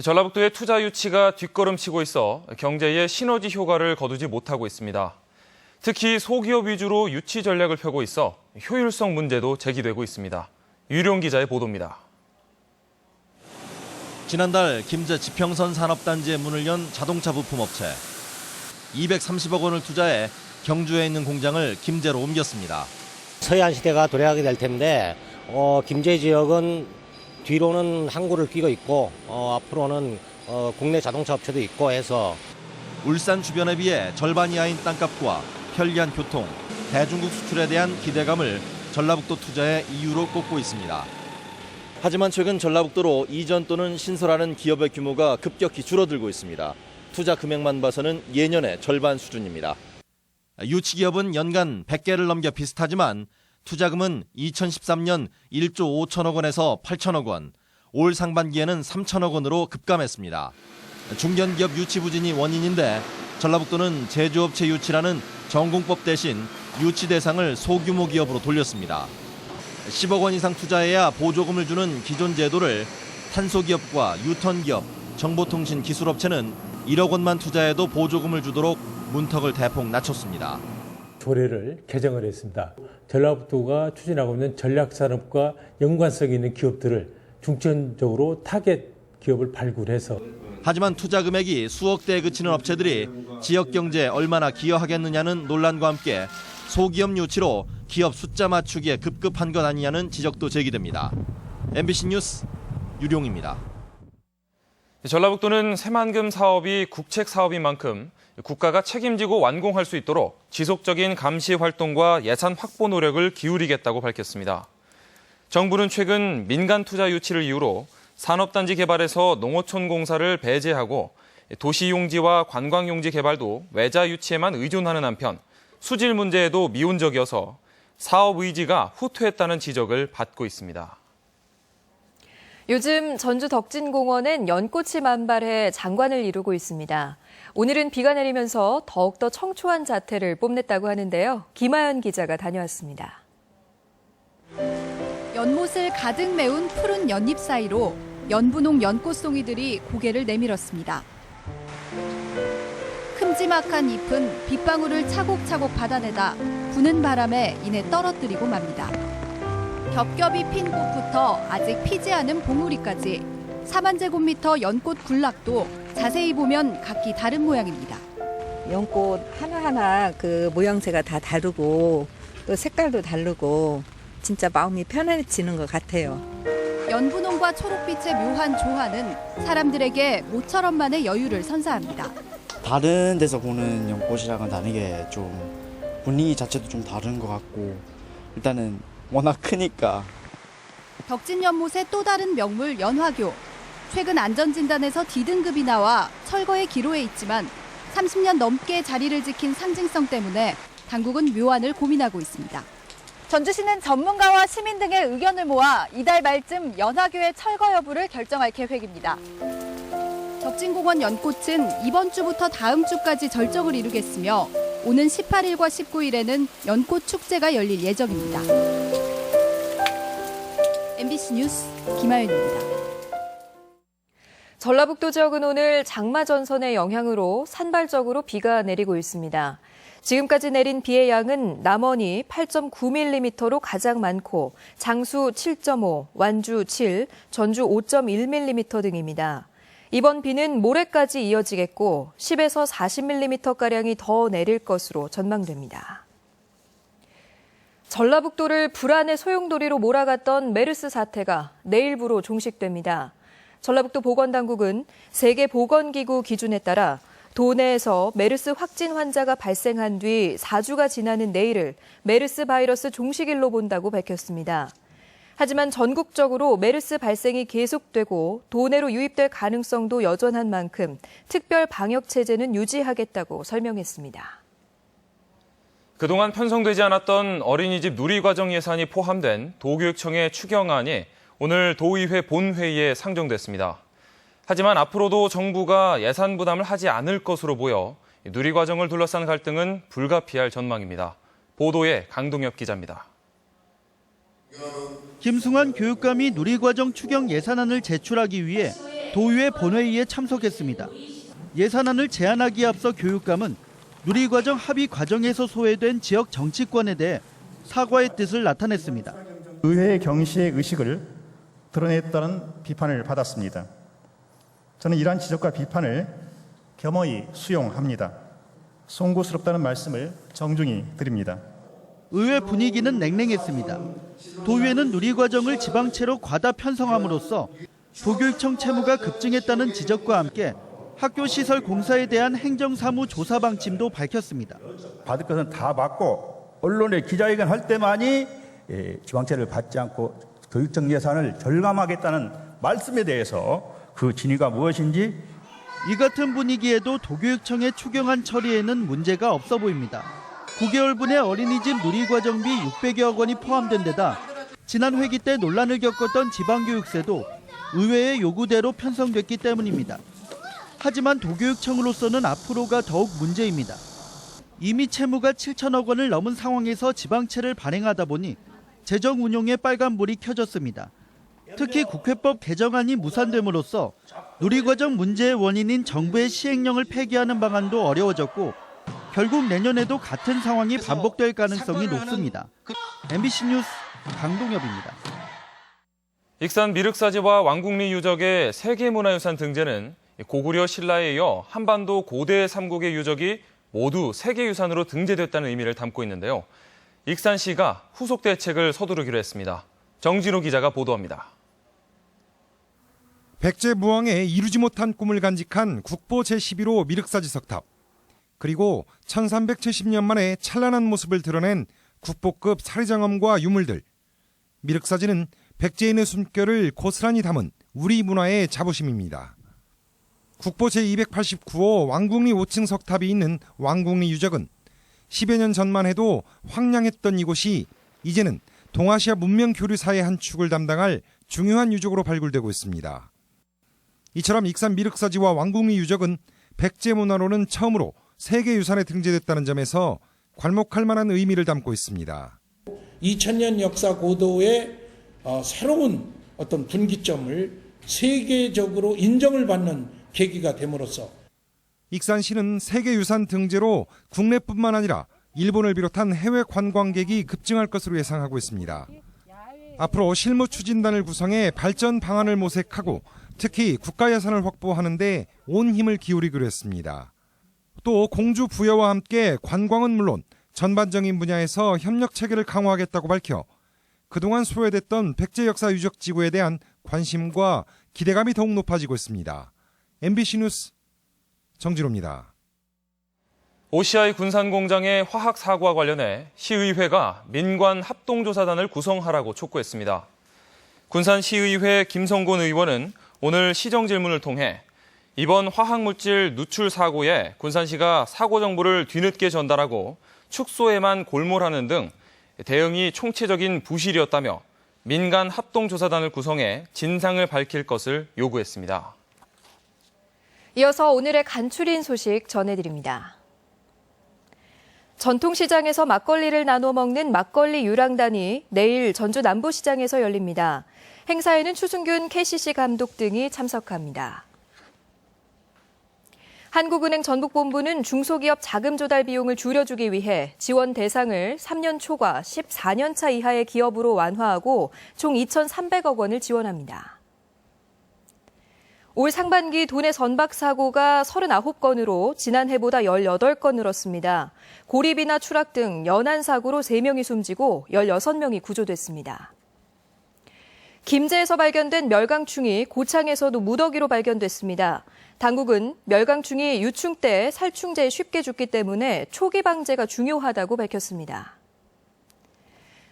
전라북도의 투자 유치가 뒷걸음치고 있어 경제에 시너지 효과를 거두지 못하고 있습니다. 특히 소기업 위주로 유치 전략을 펴고 있어 효율성 문제도 제기되고 있습니다. 유룡 기자의 보도입니다. 지난달 김제 지평선 산업단지에 문을 연 자동차 부품업체. 230억 원을 투자해 경주에 있는 공장을 김제로 옮겼습니다. 서해안 시대가 도래하게 될 텐데 김제 지역은 뒤로는 항구를 끼고 있고 앞으로는 국내 자동차 업체도 있고 해서 울산 주변에 비해 절반 이하인 땅값과 편리한 교통, 대중국 수출에 대한 기대감을 전라북도 투자의 이유로 꼽고 있습니다. 하지만 최근 전라북도로 이전 또는 신설하는 기업의 규모가 급격히 줄어들고 있습니다. 투자 금액만 봐서는 예년의 절반 수준입니다. 유치기업은 연간 100개를 넘겨 비슷하지만 투자금은 2013년 1조 5천억 원에서 8천억 원, 올 상반기에는 3천억 원으로 급감했습니다. 중견기업 유치 부진이 원인인데 전라북도는 제조업체 유치라는 전공법 대신 유치 대상을 소규모 기업으로 돌렸습니다. 10억 원 이상 투자해야 보조금을 주는 기존 제도를 탄소기업과 유턴기업, 정보통신 기술업체는 1억 원만 투자해도 보조금을 주도록 문턱을 대폭 낮췄습니다. 조례를 개정을 했습니다. 전라북도가 추진하고 있는 전략산업과 연관성 있는 기업들을 중점적으로 타겟 기업을 발굴해서 하지만 투자 금액이 수억 대에 그치는 업체들이 지역 경제에 얼마나 기여하겠느냐는 논란과 함께 소기업 유치로 기업 숫자 맞추기에 급급한 것 아니냐는 지적도 제기됩니다. MBC 뉴스 유룡입니다. 전라북도는 새만금 사업이 국책 사업인 만큼 국가가 책임지고 완공할 수 있도록 지속적인 감시 활동과 예산 확보 노력을 기울이겠다고 밝혔습니다. 정부는 최근 민간 투자 유치를 이유로 산업단지 개발에서 농어촌 공사를 배제하고 도시용지와 관광용지 개발도 외자 유치에만 의존하는 한편 수질 문제에도 미온적이어서 사업 의지가 후퇴했다는 지적을 받고 있습니다. 요즘 전주 덕진공원엔 연꽃이 만발해 장관을 이루고 있습니다. 오늘은 비가 내리면서 더욱더 청초한 자태를 뽐냈다고 하는데요. 김하연 기자가 다녀왔습니다. 연못을 가득 메운 푸른 연잎 사이로 연분홍 연꽃송이들이 고개를 내밀었습니다. 큼지막한 잎은 빗방울을 차곡차곡 받아내다 부는 바람에 인해 떨어뜨리고 맙니다. 겹겹이 핀 꽃부터 아직 피지 않은 봉우리까지 4만 제곱미터 연꽃 군락도 자세히 보면 각기 다른 모양입니다. 연꽃 하나하나 그 모양새가 다 다르고 또 색깔도 다르고 진짜 마음이 편안해지는 것 같아요. 연분홍과 초록빛의 묘한 조화는 사람들에게 모처럼만의 여유를 선사합니다. 다른 데서 보는 연꽃이랑은 다르게 좀 분위기 자체도 좀 다른 것 같고 일단은 워낙 크니까. 덕진 연못의 또 다른 명물 연화교. 최근 안전진단에서 D등급이 나와 철거의 기로에 있지만 30년 넘게 자리를 지킨 상징성 때문에 당국은 묘안을 고민하고 있습니다. 전주시는 전문가와 시민 등의 의견을 모아 이달 말쯤 연화교의 철거 여부를 결정할 계획입니다. 덕진공원 연꽃은 이번 주부터 다음 주까지 절정을 이루겠으며 오는 18일과 19일에는 연꽃 축제가 열릴 예정입니다. MBC 뉴스 김하연입니다. 전라북도 지역은 오늘 장마 전선의 영향으로 산발적으로 비가 내리고 있습니다. 지금까지 내린 비의 양은 남원이 8.9mm로 가장 많고 장수 7.5, 완주 7, 전주 5.1mm 등입니다. 이번 비는 모레까지 이어지겠고 10에서 40mm가량이 더 내릴 것으로 전망됩니다. 전라북도를 불안의 소용돌이로 몰아갔던 메르스 사태가 내일부로 종식됩니다. 전라북도 보건당국은 세계보건기구 기준에 따라 도내에서 메르스 확진 환자가 발생한 뒤 4주가 지나는 내일을 메르스 바이러스 종식일로 본다고 밝혔습니다. 하지만 전국적으로 메르스 발생이 계속되고 도내로 유입될 가능성도 여전한 만큼 특별 방역 체제는 유지하겠다고 설명했습니다. 그동안 편성되지 않았던 어린이집 누리과정 예산이 포함된 도교육청의 추경안이 오늘 도의회 본회의에 상정됐습니다. 하지만 앞으로도 정부가 예산 부담을 하지 않을 것으로 보여 누리과정을 둘러싼 갈등은 불가피할 전망입니다. 보도에 강동엽 기자입니다. 김승환 교육감이 누리과정 추경 예산안을 제출하기 위해 도의회 본회의에 참석했습니다. 예산안을 제안하기에 앞서 교육감은 누리과정 합의 과정에서 소외된 지역 정치권에 대해 사과의 뜻을 나타냈습니다. 의회의 경시의 의식을 드러냈다는 비판을 받았습니다. 저는 이러한 지적과 비판을 겸허히 수용합니다. 송구스럽다는 말씀을 정중히 드립니다. 의회 분위기는 냉랭했습니다. 도의회는 누리과정을 지방채로 과다 편성함으로써 도교육청 채무가 급증했다는 지적과 함께 학교 시설 공사에 대한 행정사무 조사 방침도 밝혔습니다. 받을 것은 다 받고 언론에 기자회견 할 때만이 지방채를 받지 않고 교육청 예산을 절감하겠다는 말씀에 대해서 그 진위가 무엇인지 이 같은 분위기에도 도교육청의 추경안 처리에는 문제가 없어 보입니다. 9개월분의 어린이집 누리과정비 600여억 원이 포함된 데다 지난 회기 때 논란을 겪었던 지방교육세도 의회의 요구대로 편성됐기 때문입니다. 하지만 도교육청으로서는 앞으로가 더욱 문제입니다. 이미 채무가 7천억 원을 넘은 상황에서 지방채를 발행하다 보니 재정 운용에 빨간불이 켜졌습니다. 특히 국회법 개정안이 무산됨으로써 누리과정 문제의 원인인 정부의 시행령을 폐기하는 방안도 어려워졌고 결국 내년에도 같은 상황이 반복될 가능성이 높습니다. MBC 뉴스 강동엽입니다. 익산 미륵사지와 왕궁리 유적의 세계문화유산 등재는 고구려 신라에 이어 한반도 고대 삼국의 유적이 모두 세계유산으로 등재됐다는 의미를 담고 있는데요. 익산시가 후속 대책을 서두르기로 했습니다. 정진호 기자가 보도합니다. 백제무왕의 이루지 못한 꿈을 간직한 국보 제11호 미륵사지 석탑, 그리고 1370년 만에 찬란한 모습을 드러낸 국보급 사리장엄과 유물들. 미륵사지는 백제인의 숨결을 고스란히 담은 우리 문화의 자부심입니다. 국보 제289호 왕궁리 5층 석탑이 있는 왕궁리 유적은 10여 년 전만 해도 황량했던 이곳이 이제는 동아시아 문명 교류사의 한 축을 담당할 중요한 유적으로 발굴되고 있습니다. 이처럼 익산 미륵사지와 왕궁리 유적은 백제 문화로는 처음으로 세계유산에 등재됐다는 점에서 괄목할 만한 의미를 담고 있습니다. 2000년 역사 고도의 새로운 어떤 분기점을 세계적으로 인정을 받는 계기가 됨으로써 익산시는 세계유산 등재로 국내뿐만 아니라 일본을 비롯한 해외 관광객이 급증할 것으로 예상하고 있습니다. 앞으로 실무 추진단을 구성해 발전 방안을 모색하고 특히 국가 예산을 확보하는 데 온 힘을 기울이기로 했습니다. 또 공주 부여와 함께 관광은 물론 전반적인 분야에서 협력 체계를 강화하겠다고 밝혀 그동안 소외됐던 백제 역사 유적 지구에 대한 관심과 기대감이 더욱 높아지고 있습니다. MBC 뉴스 정진호입니다. OCI 군산공장의 화학 사고와 관련해 시의회가 민관 합동조사단을 구성하라고 촉구했습니다. 군산시의회 김성곤 의원은 오늘 시정 질문을 통해 이번 화학물질 누출 사고에 군산시가 사고 정보를 뒤늦게 전달하고 축소에만 골몰하는 등 대응이 총체적인 부실이었다며 민간 합동조사단을 구성해 진상을 밝힐 것을 요구했습니다. 이어서 오늘의 간추린 소식 전해드립니다. 전통시장에서 막걸리를 나눠 먹는 막걸리 유랑단이 내일 전주 남부시장에서 열립니다. 행사에는 추승균 KCC 감독 등이 참석합니다. 한국은행 전북본부는 중소기업 자금 조달 비용을 줄여주기 위해 지원 대상을 3년 초과 14년 차 이하의 기업으로 완화하고 총 2,300억 원을 지원합니다. 올 상반기 도내 선박 사고가 39건으로 지난해보다 18건 늘었습니다. 고립이나 추락 등 연안 사고로 3명이 숨지고 16명이 구조됐습니다. 김제에서 발견된 멸강충이 고창에서도 무더기로 발견됐습니다. 당국은 멸강충이 유충 때 살충제에 쉽게 죽기 때문에 초기 방제가 중요하다고 밝혔습니다.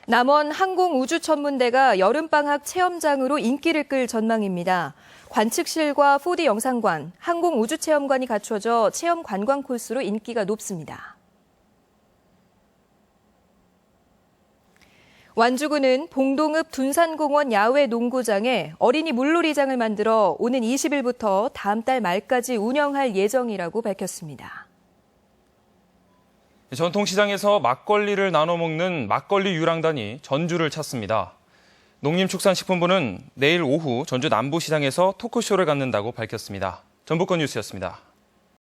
남원 항공우주천문대가 여름방학 체험장으로 인기를 끌 전망입니다. 관측실과 4D 영상관, 항공우주체험관이 갖춰져 체험 관광 코스로 인기가 높습니다. 완주군은 봉동읍 둔산공원 야외 농구장에 어린이 물놀이장을 만들어 오는 20일부터 다음 달 말까지 운영할 예정이라고 밝혔습니다. 전통시장에서 막걸리를 나눠 먹는 막걸리 유랑단이 전주를 찾습니다. 농림축산식품부는 내일 오후 전주 남부시장에서 토크쇼를 갖는다고 밝혔습니다. 전북권 뉴스였습니다.